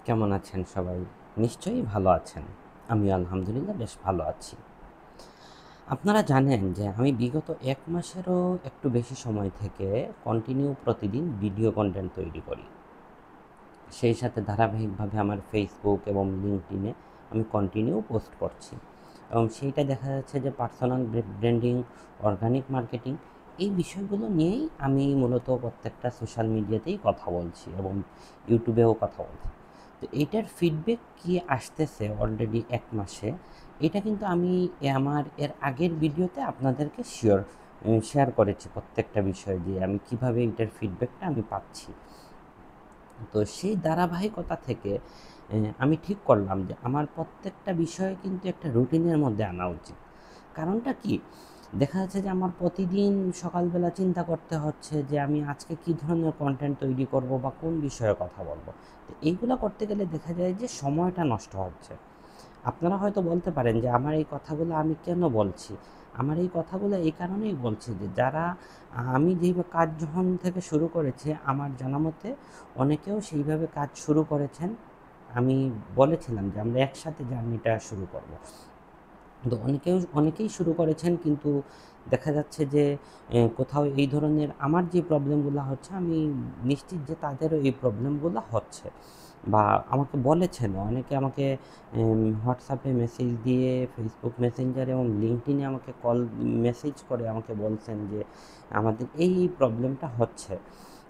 কেমন আছেন সবাই? নিশ্চয়ই ভালো আছেন। আমিও আলহামদুলিল্লাহ বেশ ভালো আছি। আপনারা জানেন যে আমি বিগত ১ মাসেরও একটু বেশি সময় থেকে কন্টিনিউ প্রতিদিন ভিডিও কনটেন্ট তৈরি করি। সেই সাথে ধারাবাহিকভাবে আমার ফেসবুক এবং লিঙ্কডইনে আমি কন্টিনিউ পোস্ট করছি। এবং সেইটা দেখা যাচ্ছে যে পার্সোনাল ব্র্যান্ডিং, অর্গানিক মার্কেটিং এই বিষয়গুলো নিয়েই আমি মূলত প্রত্যেকটা সোশ্যাল মিডিয়াতেই কথা বলছি এবং ইউটিউবেও কথা বলছি। তো এইটার ফিডব্যাক কি আসতেছে অলরেডি ১ মাসে, এটা কিন্তু আমি আমার এর আগের ভিডিওতে আপনাদেরকে শেয়ার করেছি প্রত্যেকটা বিষয় দিয়ে আমি কিভাবে এইটার ফিডব্যাকটা আমি পাচ্ছি। তো সেই ধারাবাহিকতা থেকে আমি ঠিক করলাম যে আমার প্রত্যেকটা বিষয় কিন্তু একটা রুটিনের মধ্যে আনা উচিত। কারণটা কি? দেখা যাচ্ছে যে আমার প্রতিদিন সকালবেলা চিন্তা করতে হচ্ছে যে আমি আজকে কী ধরনের কনটেন্ট তৈরি করব বা কোন বিষয়ে কথা বলব। তো এইগুলা করতে গেলে দেখা যায় যে সময়টা নষ্ট হচ্ছে। আপনারা হয়তো বলতে পারেন যে আমার এই কথাগুলো আমি কেন বলছি? আমার এই কথাগুলো এই কারণেই বলছি যে যারা আমি যেইভাবে কাজ যখন থেকে শুরু করেছি আমার জানা মতে অনেকেও সেইভাবে কাজ শুরু করেছেন। আমি বলেছিলাম যে আমরা একসাথে জার্নিটা শুরু করব। তো অনেকেই শুরু করেছেন, কিন্তু দেখা যাচ্ছে যে কোথাও এই ধরনের আমার যে প্রবলেমগুলো হচ্ছে আমি নিশ্চিত যে তাদেরও এই প্রবলেমগুলো হচ্ছে বা আমাকে বলেছেনও। অনেকে আমাকে হোয়াটসঅ্যাপে মেসেজ দিয়ে, ফেসবুক মেসেঞ্জারে এবং লিঙ্কডইনে আমাকে মেসেজ করে আমাকে বলছেন যে আমাদের এই প্রবলেমটা হচ্ছে।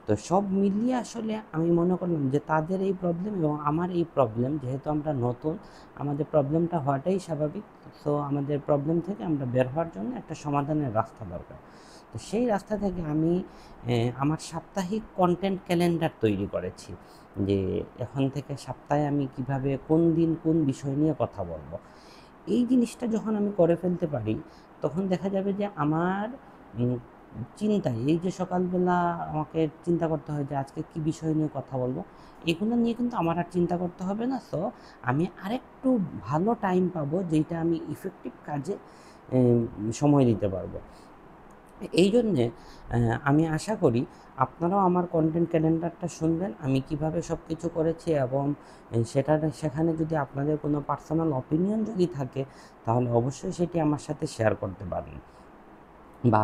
তো সব মিলিয়ে আসলে আমি মনে করলাম যে তাদের এই প্রবলেম এবং আমার এই প্রবলেম, যেহেতু আমরা নতুন, আমাদের প্রবলেমটা হওয়াটাই স্বাভাবিক। সো আমাদের প্রবলেম থেকে আমরা বের হওয়ার জন্য একটা সমাধানের রাস্তা দরকার। তো সেই রাস্তা থেকে আমি আমার সাপ্তাহিক কন্টেন্ট ক্যালেন্ডার তৈরি করেছি যে এখন থেকে সপ্তাহে আমি কিভাবে কোন দিন কোন বিষয় নিয়ে কথা বলবো। এই জিনিসটা যখন আমি করে ফেলতে পারি, তখন দেখা যাবে যে আমার উম চিন্তায় এই যে সকালবেলা আমাকে চিন্তা করতে হয় যে আজকে কী বিষয় নিয়ে কথা বলবো, এগুলো নিয়ে কিন্তু আমার আর চিন্তা করতে হবে না। সো আমি আরেকটু ভালো টাইম পাবো যেইটা আমি ইফেক্টিভ কাজে সময় দিতে পারবো। এই জন্যে আমি আশা করি আপনারাও আমার কন্টেন্ট ক্যালেন্ডারটা শুনবেন, আমি কিভাবে সব কিছু করেছি এবং সেখানে যদি আপনাদের কোনো পার্সোনাল অপিনিয়ন যদি থাকে, তাহলে অবশ্যই সেটি আমার সাথে শেয়ার করতে পারেন। বা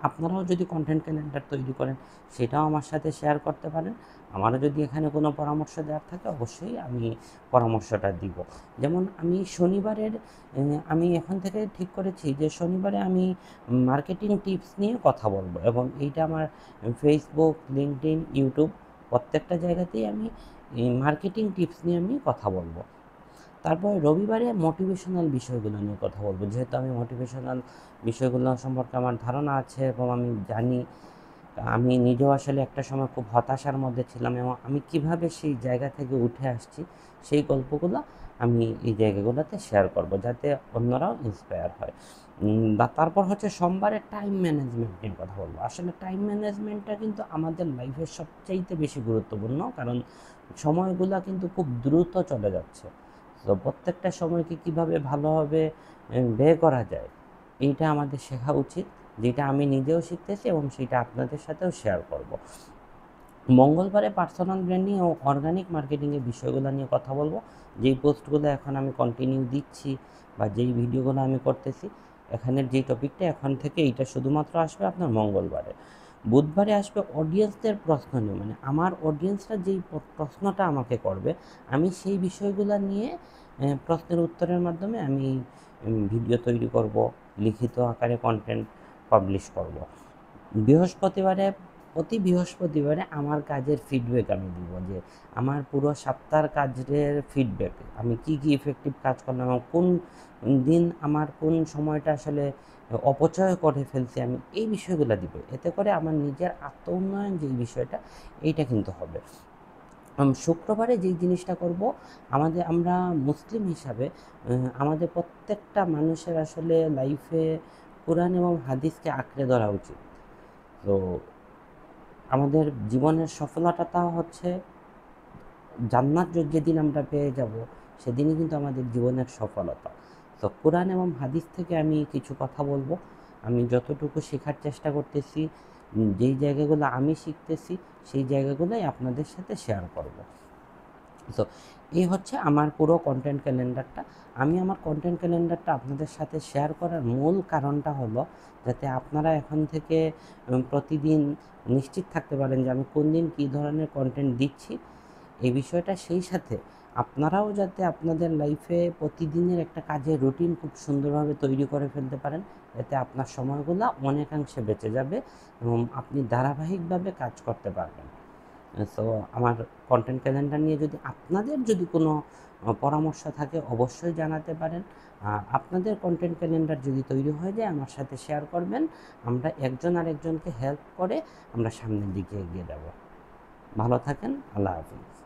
আপনারাও যদি কন্টেন্ট ক্যালেন্ডার তৈরি করেন, সেটাও আমার সাথে শেয়ার করতে পারেন। আমারও যদি এখানে কোনো পরামর্শ দেওয়ার থাকে, অবশ্যই আমি পরামর্শটা দিব। যেমন আমি শনিবারের আমি এখন থেকে ঠিক করেছি যে শনিবারে আমি মার্কেটিং টিপস নিয়ে কথা বলব এবং এইটা আমার ফেসবুক, লিঙ্কডইন, ইউটিউব প্রত্যেকটা জায়গাতেই আমি এই মার্কেটিং টিপস নিয়ে আমি কথা বলব। তারপরে রবিবারে মোটিভেশনাল বিষয়গুলো নিয়ে কথা বলবো, যেহেতু আমি মোটিভেশনাল বিষয়গুলো সম্পর্কে আমার ধারণা আছে এবং আমি জানি। আমি নিজেও আসলে একটা সময় খুব হতাশার মধ্যে ছিলাম এবং আমি কিভাবে সেই জায়গা থেকে উঠে আসছি, সেই গল্পগুলো আমি এই জায়গাগুলোতে শেয়ার করব, যাতে অন্যরাও ইন্সপায়ার হয়। বা তারপর হচ্ছে সোমবারে টাইম ম্যানেজমেন্ট নিয়ে কথা বলবো। আসলে টাইম ম্যানেজমেন্টটা কিন্তু আমাদের লাইফের সবচাইতে বেশি গুরুত্বপূর্ণ, কারণ সময়গুলো কিন্তু খুব দ্রুত চলে যাচ্ছে। তো প্রত্যেকটা সময়কে কীভাবে ভালোভাবে ব্যয় করা যায়, এইটা আমাদের শেখা উচিত, যেটা আমি নিজেও শিখতেছি এবং সেটা আপনাদের সাথেও শেয়ার করব। মঙ্গলবারে পার্সোনাল ব্র্যান্ডিং ও অর্গানিক মার্কেটিংয়ের বিষয়গুলো নিয়ে কথা বলবো। যেই পোস্টগুলো এখন আমি কন্টিনিউ দিচ্ছি বা যেই ভিডিওগুলো আমি করতেছি, এখানের যেই টপিকটা এখন থেকে এইটা শুধুমাত্র আসবে আপনার মঙ্গলবারে। বুধবারে আসবে অডিয়েন্সদের প্রশ্ন নিয়ে, মানে আমার অডিয়েন্সরা যেই প্রশ্নটা আমাকে করবে, আমি সেই বিষয়গুলো নিয়ে প্রশ্নের উত্তরের মাধ্যমে আমি ভিডিও তৈরি করব, লিখিত আকারে কন্টেন্ট পাবলিশ করব। বৃহস্পতিবারে প্রতি বৃহস্পতিবারে আমার কাজের ফিডব্যাক আমি দিব, যে আমার পুরো সপ্তাহের কাজের ফিডব্যাক, আমি কি কি ইফেক্টিভ কাজ করলাম এবং কোন দিন আমার কোন সময়টা আসলে অপচয় করে ফেলছি, আমি এই বিষয়গুলো দিব। এতে করে আমার নিজের আত্ম উন্নয়ন যেই বিষয়টা, এইটা কিন্তু হবে। শুক্রবারে যেই জিনিসটা করব, আমরা মুসলিম হিসাবে আমাদের প্রত্যেকটা মানুষের আসলে লাইফে কোরআন এবং হাদিসকে আঁকড়ে ধরা উচিত। তো আমাদের জীবনের সফলতাটা হচ্ছে জান্নাত যেদিন আমরা পেয়ে যাব, সেদিনই কিন্তু আমাদের জীবনের সফলতা। তো কোরআন এবং হাদিস থেকে আমি কিছু কথা বলবো। আমি যতটুকু শেখার চেষ্টা করতেছি, যেই জায়গাগুলো আমি শিখতেছি, সেই জায়গাগুলোই আপনাদের সাথে শেয়ার করব। সো এই হচ্ছে আমার পুরো কন্টেন্ট ক্যালেন্ডারটা। আমি আমার কন্টেন্ট ক্যালেন্ডারটা আপনাদের সাথে শেয়ার করার মূল কারণটা হলো যাতে আপনারা এখন থেকে প্রতিদিন নিশ্চিত থাকতে পারেন যে আমি কোন দিন কী ধরনের কন্টেন্ট দিচ্ছি এই বিষয়টা। সেই সাথে আপনারাও যাতে আপনাদের লাইফে প্রতিদিনের একটা কাজের রুটিন খুব সুন্দরভাবে তৈরি করে ফেলতে পারেন, এতে আপনার সময়গুলো অনেকাংশে বেঁচে যাবে এবং আপনি ধারাবাহিকভাবে কাজ করতে পারবেন। সো আমার কন্টেন্ট ক্যালেন্ডার নিয়ে যদি আপনাদের যদি কোনো পরামর্শ থাকে অবশ্যই জানাতে পারেন। আপনাদের কন্টেন্ট ক্যালেন্ডার যদি তৈরি হয়ে যায় আমার সাথে শেয়ার করবেন। আমরা একজন আরেকজনকে হেল্প করে আমরা সামনের দিকে এগিয়ে যাব। ভালো থাকেন। আল্লাহ হাফেজ।